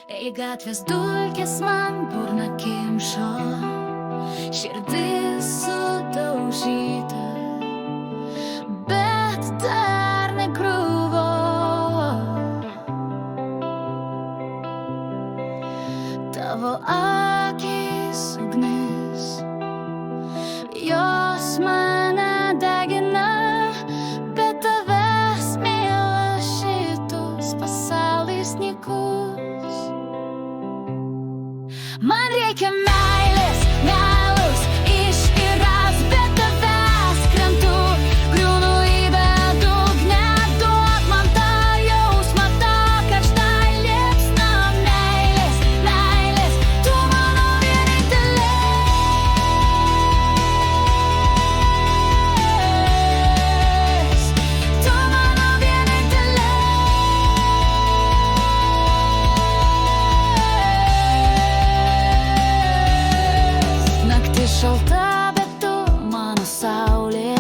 Į gatvės dulkės man burną kimšo, širdis sudaužyta, bet dar negriuvo. Tavo akys ugnis, jos mane degina, bet tavęs myla šitus pasaulis nykus. Man reikia meilės, meilus iš iras, bet tavęs krentu, griūnu į bedugnę. Duok man tą jausmą, tą karštą liepsną meilės, meilės, tu mano vienintelė. Tu mano vienintelė. Naktis šalta, bet tu mano saulė,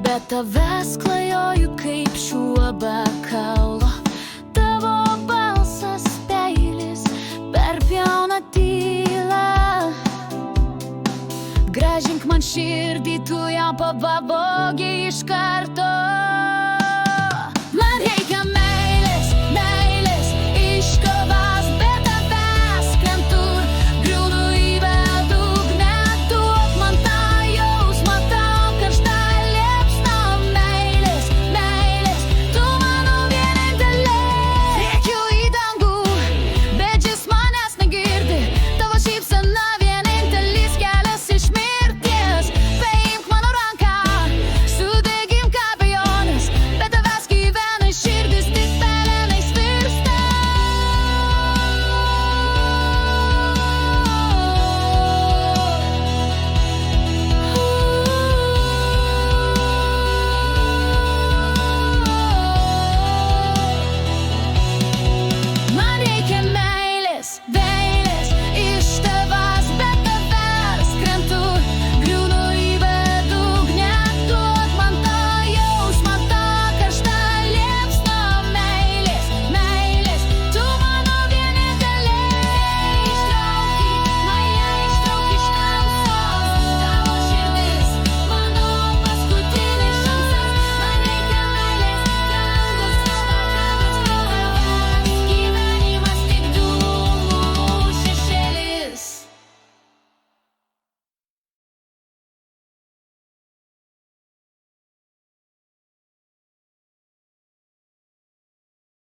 bet tavęs klajoju kaip šuo be kaulo. Tavo balsas peilis perpjauna tylą. Grąžink man širdį, tu ją pavogi iš karto.